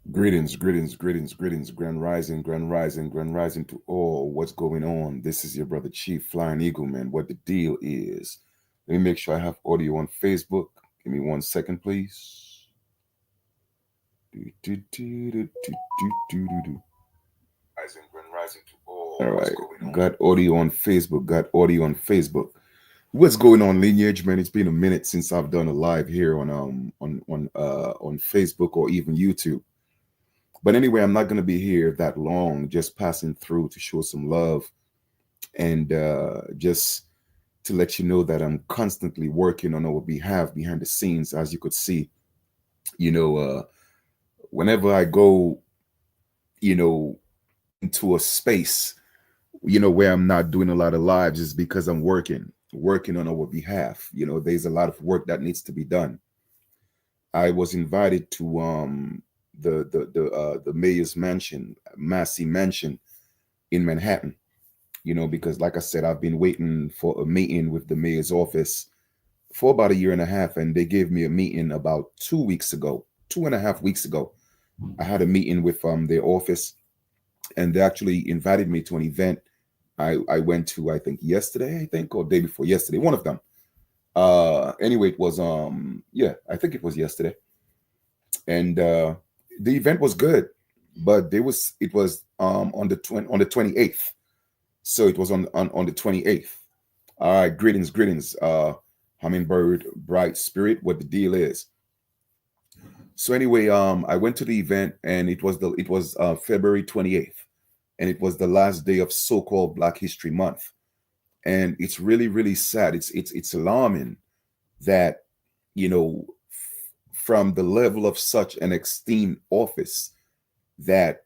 Greetings, greetings, greetings, greetings, grand rising, grand rising, grand rising to all. What's going on? This is your brother Chief Flying Eagle, man. What the deal is? Let me make sure I have audio on Facebook. Give me 1 second, please. Do, do, do, do, do, do. Rising, grand rising to all. All right, got audio on Facebook. Got audio on Facebook. What's going on, Lineage, man? It's been a minute since I've done a live here on Facebook or even YouTube. But anyway, I'm not going to be here that long, just passing through to show some love and just to let you know that I'm constantly working on our behalf behind the scenes. As you could see, you know, whenever I go, you know, into a space, where I'm not doing a lot of lives is because I'm working on our behalf. There's a lot of work that needs to be done. I was invited to the mayor's mansion, Massey Mansion in Manhattan. Because like I said, I've been waiting for a meeting with the mayor's office for about a year and a half, and they gave me a meeting about 2 weeks ago, 2.5 weeks ago. I had a meeting with their office, and they actually invited me to an event. I went to, I think yesterday, or day before yesterday, one of them. Anyway, it was yeah, I think it was yesterday, and the event was good, but it was on the 28th. So it was on the 28th. All right, greetings, Hummingbird, Bright Spirit, what the deal is. So anyway, I went to the event, and it was February 28th, and it was the last day of so-called Black History Month. And it's really, really sad. It's alarming that, you know, from the level of such an esteemed office, that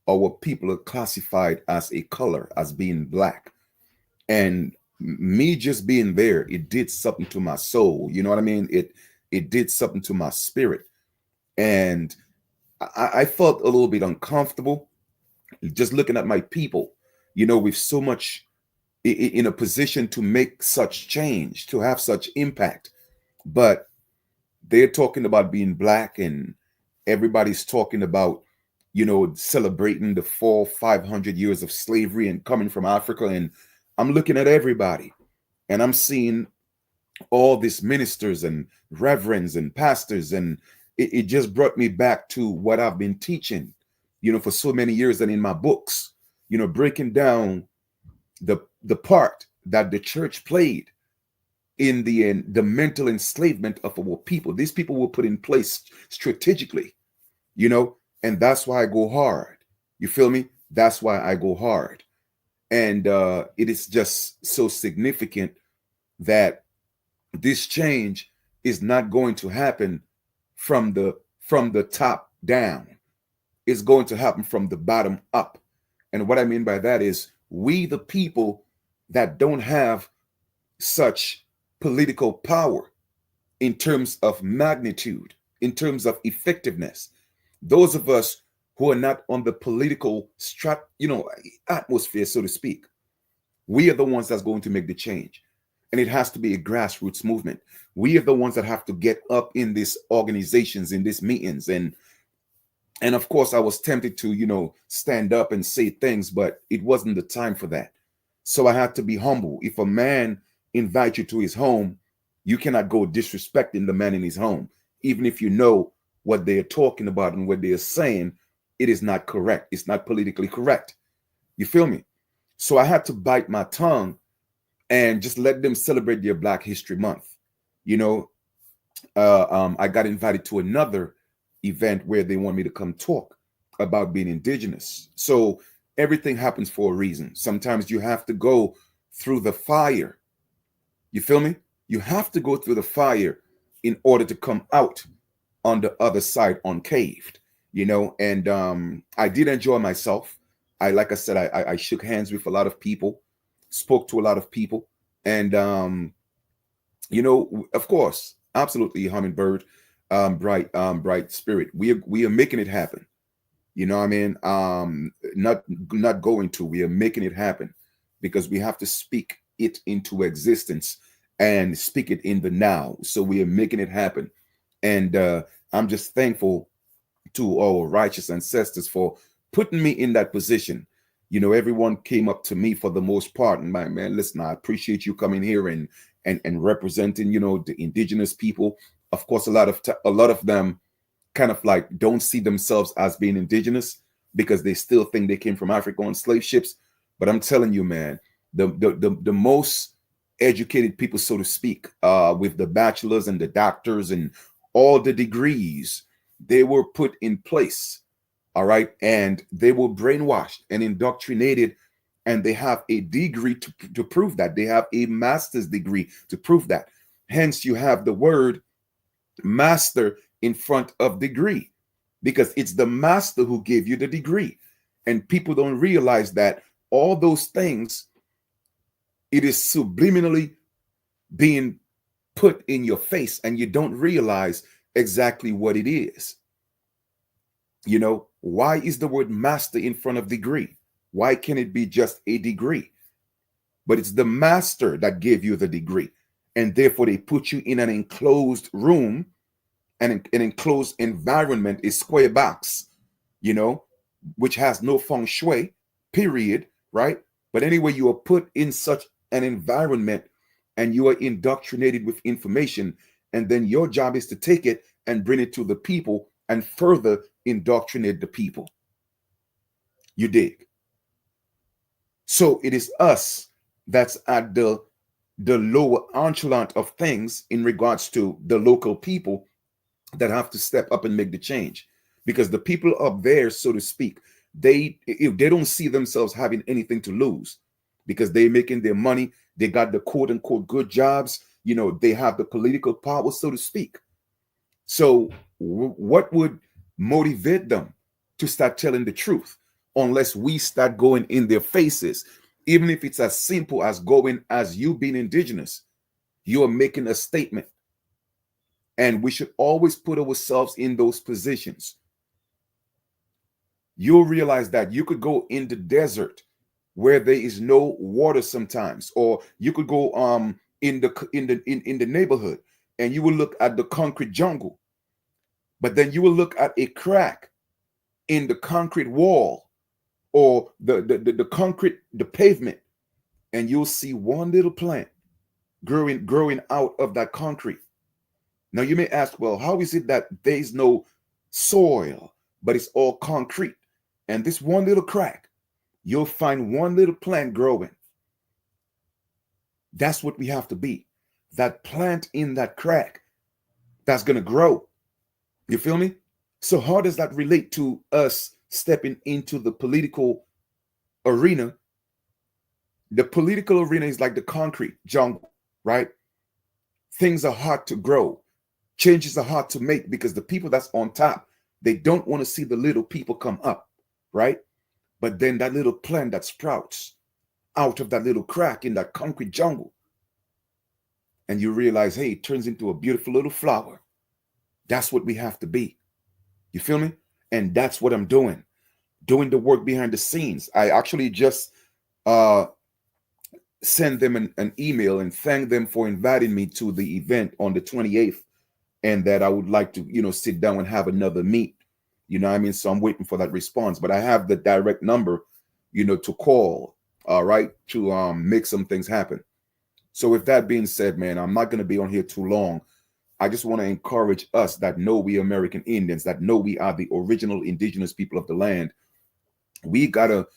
our people are classified as a color, as being black. And me just being there, it did something to my soul. You know what I mean? It did something to my spirit. And I felt a little bit uncomfortable just looking at my people, with so much in a position to make such change, to have such impact. But they're talking about being black, and everybody's talking about, celebrating the 500 years of slavery and coming from Africa. And I'm looking at everybody, and I'm seeing all these ministers and reverends and pastors, and it just brought me back to what I've been teaching, for so many years, and in my books, breaking down the part that the church played in the mental enslavement of our people. These people were put in place strategically, and that's why I go hard. You feel me? That's why I go hard. And it is just so significant that this change is not going to happen from the top down. It's going to happen from the bottom up. And what I mean by that is, we the people that don't have such political power in terms of magnitude, in terms of effectiveness, those of us who are not on the political atmosphere, so to speak, we are the ones that's going to make the change. And it has to be a grassroots movement. We are the ones that have to get up in these organizations, in these meetings. And of course, I was tempted to, stand up and say things, but it wasn't the time for that. So I had to be humble. If a man invites you to his home, you cannot go disrespecting the man in his home. Even if you know what they're talking about and what they're saying, it is not correct. It's not politically correct. You feel me? So I had to bite my tongue and just let them celebrate their Black History Month. You know, I got invited to another event where they want me to come talk about being indigenous. So everything happens for a reason. Sometimes you have to go through the fire. You feel me? You have to go through the fire in order to come out on the other side uncaved. And I did enjoy myself. Like I said, I shook hands with a lot of people, spoke to a lot of people, and of course, absolutely, Hummingbird, bright spirit. We are making it happen. You know what I mean? Not going to. We are making it happen because we have to speak it into existence and speak it in the now. So we are making it happen, and I'm just thankful to our righteous ancestors for putting me in that position. You know, everyone came up to me for the most part, and my man, listen, I appreciate you coming here and representing, you know, the indigenous people. Of course, a lot of them kind of like don't see themselves as being indigenous because they still think they came from Africa on slave ships. But I'm telling you, man, the most educated people, so to speak, with the bachelors and the doctors and all the degrees, they were put in place. All right. And they were brainwashed and indoctrinated. And they have a degree to prove that. They have a master's degree to prove that. Hence, you have the word master in front of degree, because it's the master who gave you the degree. And people don't realize that all those things, it is subliminally being put in your face, and you don't realize exactly what it is. You know, why is the word master in front of degree? Why can't it be just a degree? But it's the master that gave you the degree. And therefore, they put you in an enclosed room, and an enclosed environment, is square box, you know, which has no feng shui, period, right? But anyway, you are put in such an environment and you are indoctrinated with information. And then your job is to take it and bring it to the people and further indoctrinate the people. You dig? So it is us that's at the lower echelon of things in regards to the local people that have to step up and make the change. Because the people up there, so to speak, they don't see themselves having anything to lose, because they're making their money. They got the quote unquote good jobs. You know, they have the political power, so to speak. So what would motivate them to start telling the truth unless we start going in their faces? Even if it's as simple as going, as you being indigenous, you are making a statement. And we should always put ourselves in those positions. You'll realize that you could go in the desert where there is no water sometimes, or you could go in the neighborhood and you will look at the concrete jungle, but then you will look at a crack in the concrete wall or the concrete, the pavement, and you'll see one little plant growing out of that concrete. Now you may ask, well, how is it that there's no soil, but it's all concrete? And this one little crack, you'll find one little plant growing. That's what we have to be. That plant in that crack that's going to grow. You feel me? So how does that relate to us stepping into the political arena? The political arena is like the concrete jungle, right? Things are hard to grow. Changes are hard to make because the people that's on top, they don't want to see the little people come up, right? But then that little plant that sprouts out of that little crack in that concrete jungle, and you realize, hey, it turns into a beautiful little flower. That's what we have to be. You feel me? And that's what I'm doing the work behind the scenes. I actually just send them an email and thank them for inviting me to the event on the 28th, and that I would like to, you know, sit down and have another meet. You know what I mean? So I'm waiting for that response, but I have the direct number, you know, to call, all right, to make some things happen. So with that being said, man, I'm not going to be on here too long. I just want to encourage us that know we American Indians, that know we are the original indigenous people of the land. We got to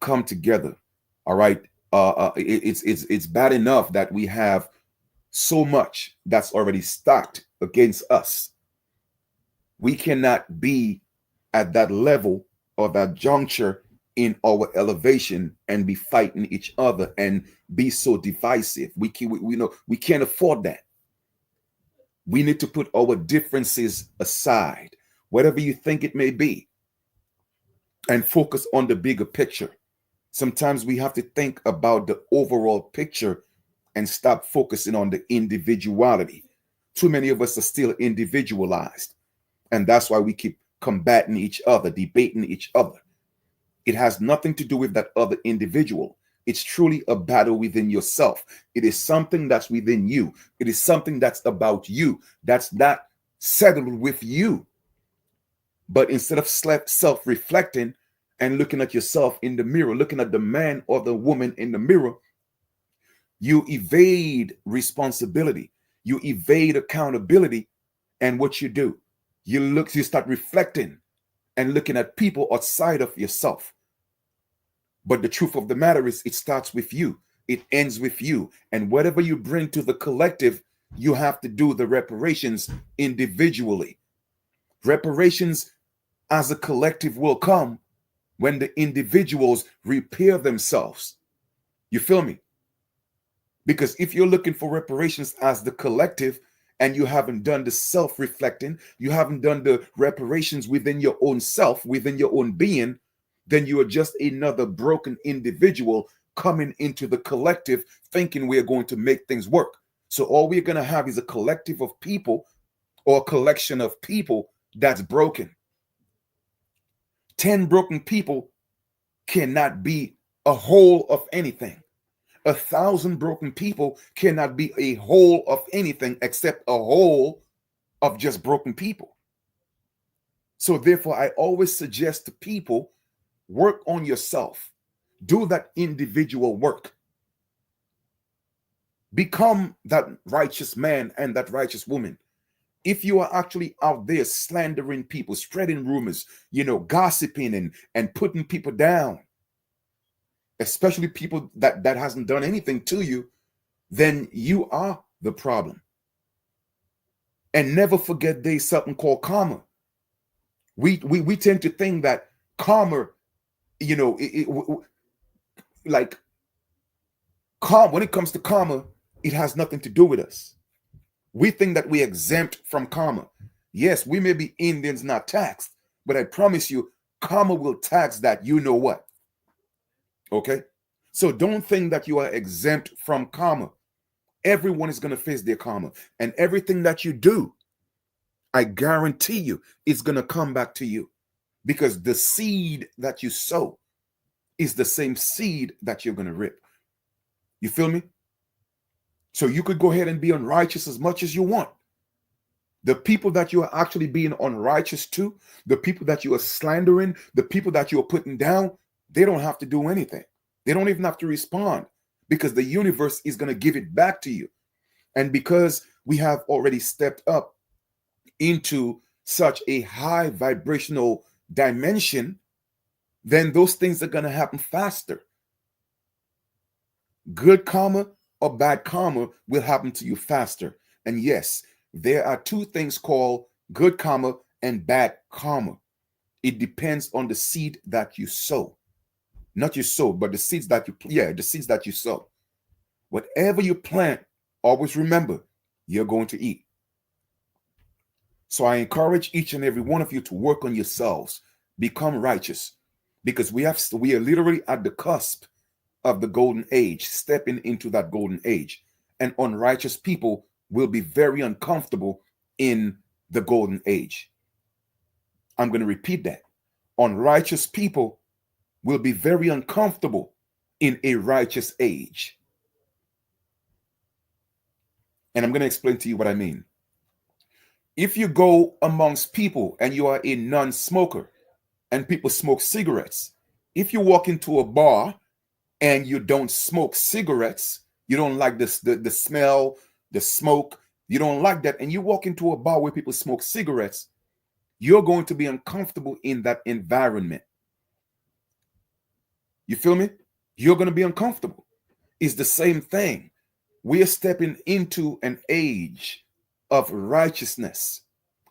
come together. All right. It's bad enough that we have so much that's already stacked against us. We cannot be at that level or that juncture in our elevation and be fighting each other and be so divisive. We can't afford that. We need to put our differences aside, whatever you think it may be, and focus on the bigger picture. Sometimes we have to think about the overall picture and stop focusing on the individuality. Too many of us are still individualized. And that's why we keep combating each other, debating each other. It has nothing to do with that other individual. It's truly a battle within yourself. It is something that's within you. It is something that's about you. That's not settled with you. But instead of self-reflecting and looking at yourself in the mirror, looking at the man or the woman in the mirror, you evade responsibility. You evade accountability. And what you do, you start reflecting and looking at people outside of yourself. But the truth of the matter is, it starts with you. It ends with you. And whatever you bring to the collective, you have to do the reparations individually. Reparations as a collective will come when the individuals repair themselves. You feel me? Because if you're looking for reparations as the collective and you haven't done the self-reflecting, you haven't done the reparations within your own self, within your own being, then you are just another broken individual coming into the collective thinking we're going to make things work. So all we're going to have is a collective of people or a collection of people that's broken. 10 broken people cannot be a whole of anything. 1,000 broken people cannot be a whole of anything except a whole of just broken people. So therefore, I always suggest to people, work on yourself. Do that individual work. Become that righteous man and that righteous woman. If you are actually out there slandering people, spreading rumors, gossiping and putting people down, especially people that hasn't done anything to you, then you are the problem. And never forget there's something called karma. We tend to think that karma, like karma, when it comes to karma, it has nothing to do with us. We think that we're exempt from karma. Yes, we may be Indians not taxed, but I promise you, karma will tax that. You know what? Okay? So don't think that you are exempt from karma. Everyone is going to face their karma. And everything that you do, I guarantee you, is going to come back to you. Because the seed that you sow is the same seed that you're going to rip. You feel me? So you could go ahead and be unrighteous as much as you want. The people that you are actually being unrighteous to, the people that you are slandering, the people that you are putting down, they don't have to do anything. They don't even have to respond, because the universe is going to give it back to you. And because we have already stepped up into such a high vibrational dimension, then those things are going to happen faster. Good karma or bad karma will happen to you faster. And yes, there are two things called good karma and bad karma. It depends on the seed that you sow. Not you sow, but the seeds that you sow. Whatever you plant, always remember, you're going to eat. So I encourage each and every one of you to work on yourselves, become righteous, because we are literally at the cusp of the golden age, stepping into that golden age. And unrighteous people will be very uncomfortable in the golden age. I'm going to repeat that. Unrighteous people will be very uncomfortable in a righteous age. And I'm going to explain to you what I mean. If you go amongst people and you are a non-smoker and people smoke cigarettes, if you walk into a bar and you don't smoke cigarettes, you don't like the smell, the smoke, you don't like that, and you walk into a bar where people smoke cigarettes, you're going to be uncomfortable in that environment. You feel me? You're going to be uncomfortable. It's the same thing. We are stepping into an age of righteousness,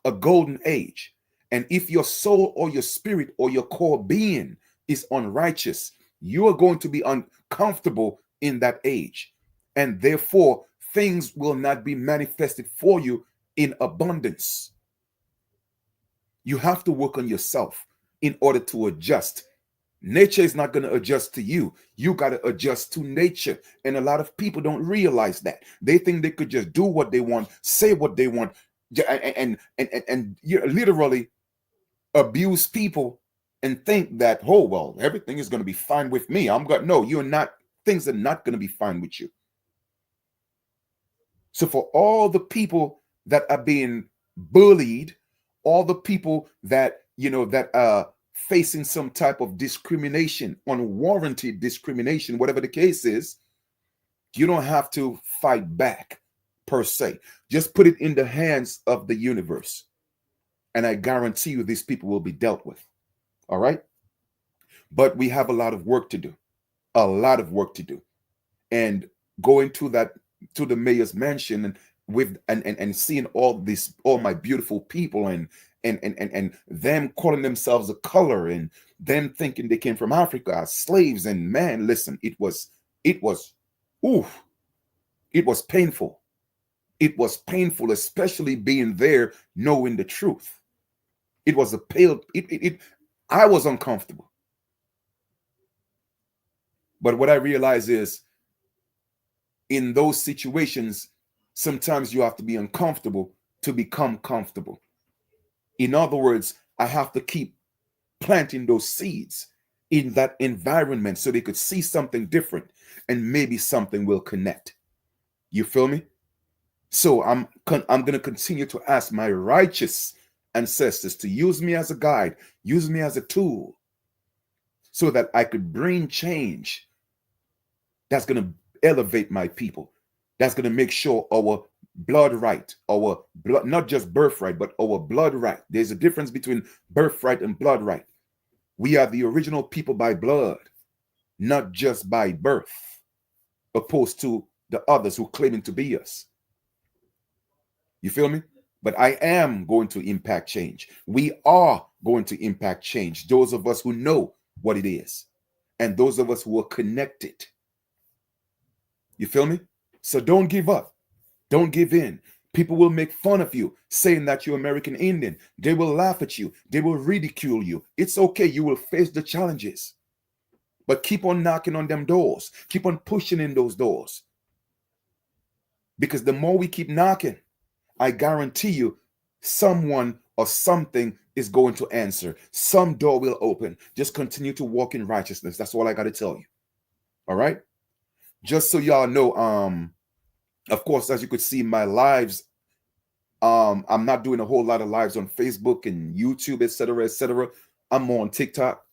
a golden age. And if your soul or your spirit or your core being is unrighteous, you are going to be uncomfortable in that age. And therefore, things will not be manifested for you in abundance. You have to work on yourself in order to adjust. Nature is not going to adjust to you. You got to adjust to nature. And a lot of people don't realize that. They think they could just do what they want, say what they want, and you literally abuse people and think that, oh, well, everything is going to be fine with me. No, you're not. Things are not going to be fine with you. So for all the people that are being bullied, all the people that that facing some type of discrimination, unwarranted discrimination, whatever the case is, you don't have to fight back per se. Just put it in the hands of the universe. And I guarantee you these people will be dealt with. All right. But we have a lot of work to do. A lot of work to do. And going to the mayor's mansion and seeing all my beautiful people and them calling themselves a color and them thinking they came from Africa as slaves. And man, listen, it was oof, it was painful. It was painful, especially being there, knowing the truth. It was I was uncomfortable. But what I realize is, in those situations, sometimes you have to be uncomfortable to become comfortable. In other words, I have to keep planting those seeds in that environment so they could see something different and maybe something will connect. You feel me? So I'm going to continue to ask my righteous ancestors to use me as a guide, use me as a tool, so that I could bring change that's going to elevate my people, that's going to make sure our blood right, our blood, not just birthright, but our blood right. There's a difference between birthright and blood right. We are the original people by blood, not just by birth, opposed to the others who claiming to be us. You feel me? But I am going to impact change. We are going to impact change. Those of us who know what it is, and those of us who are connected. You feel me? So don't give up. Don't give in. People will make fun of you, saying that you're American Indian. They will laugh at you. They will ridicule you. It's okay. You will face the challenges. But keep on knocking on them doors. Keep on pushing in those doors. Because the more we keep knocking, I guarantee you, someone or something is going to answer. Some door will open. Just continue to walk in righteousness. That's all I got to tell you. All right? Just so y'all know, of course, as you could see, my lives, I'm not doing a whole lot of lives on Facebook and YouTube, etc., etc. I'm more on TikTok,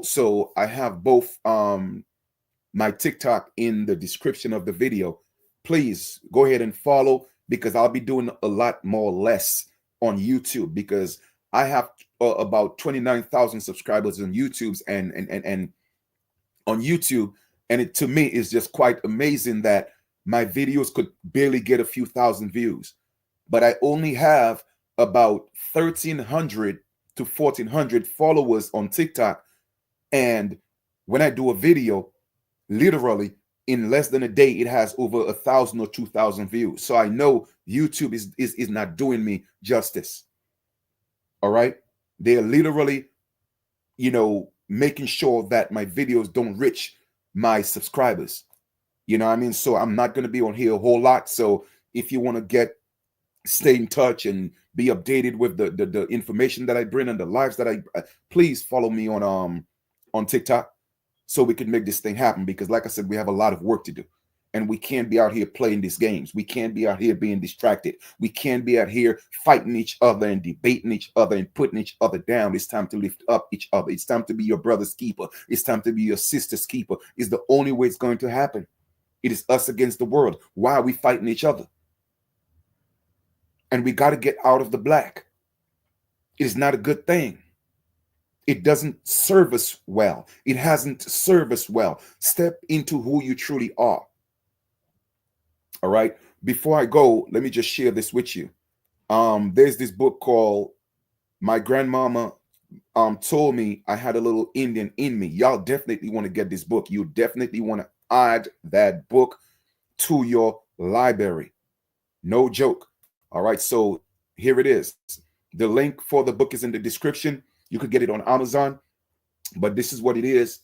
so I have both my TikTok in the description of the video. Please go ahead and follow, because I'll be doing a lot more less on YouTube, because I have about 29,000 subscribers on YouTube and on YouTube. And it, to me, is just quite amazing that my videos could barely get a few thousand views. But I only have about 1,300 to 1,400 followers on TikTok. And when I do a video, literally in less than a day, it has over 1,000 or 2,000 views. So I know YouTube is not doing me justice. All right. They're literally, making sure that my videos don't reach my subscribers. You know what I mean? So I'm not going to be on here a whole lot. So if you want to stay in touch and be updated with the information that I bring and the lives that I please follow me on TikTok, so we can make this thing happen. Because like I said, we have a lot of work to do, and we can't be out here playing these games. We can't be out here being distracted. We can't be out here fighting each other and debating each other and putting each other down. It's time to lift up each other. It's time to be your brother's keeper. It's time to be your sister's keeper. It's the only way it's going to happen. It is us against the world. Why are we fighting each other? And we got to get out of the black. It is not a good thing. It doesn't serve us well. It hasn't served us well. Step into who you truly are. All right. Before I go, let me just share this with you. There's this book called My Grandmama Told Me I Had a Little Indian in Me. Y'all definitely want to get this book. You definitely want to add that book to your library. No joke. All right. So here it is. The link for the book is in the description. You could get it on Amazon, but this is what it is.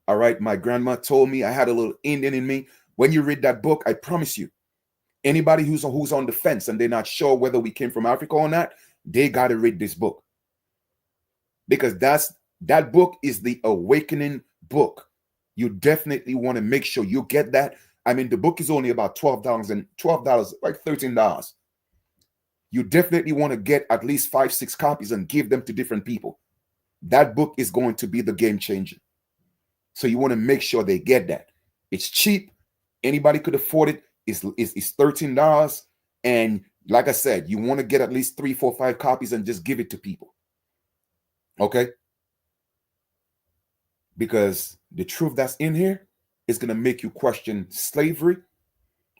All right. My grandma told me I had a little Indian in me. When you read that book, I promise you, anybody who's on the fence and they're not sure whether we came from Africa or not, they got to read this book. Because that book is the awakening book. You definitely want to make sure you get that. I mean, the book is only about $12, like $13. you definitely want to get at least 5, 6 copies and give them to different people. That book is going to be the game changer. So you want to make sure they get that. It's cheap. Anybody could afford it. It's $13. And like I said, you want to get at least 3, 4, 5 copies and just give it to people. Okay? Because the truth that's in here is going to make you question slavery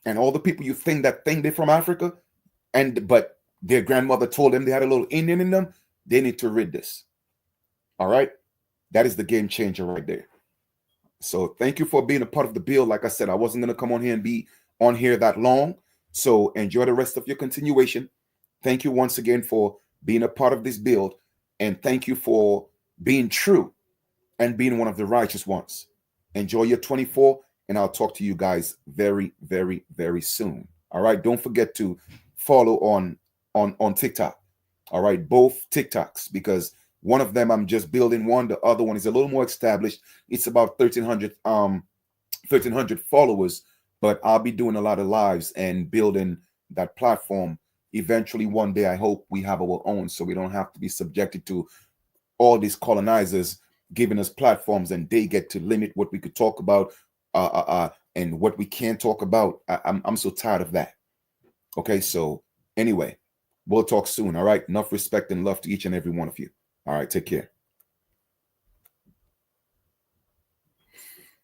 and all the people you think they're from Africa, but their grandmother told them they had a little Indian in them. They need to read this. All right? That is the game changer right there. So thank you for being a part of the build. Like I said, I wasn't going to come on here and be on here that long. So enjoy the rest of your continuation. Thank you once again for being a part of this build. And thank you for being true and being one of the righteous ones. Enjoy your 24, and I'll talk to you guys very, very, very soon. All right. Don't forget to follow on TikTok. All right. Both TikToks, because one of them I'm just building one. The other one is a little more established. It's about 1,300 followers, but I'll be doing a lot of lives and building that platform. Eventually, one day, I hope we have our own, so we don't have to be subjected to all these colonizers giving us platforms, and they get to limit what we could talk about and what we can't talk about. I'm so tired of that. Okay, so anyway, we'll talk soon. All right, enough respect and love to each and every one of you. All right, take care.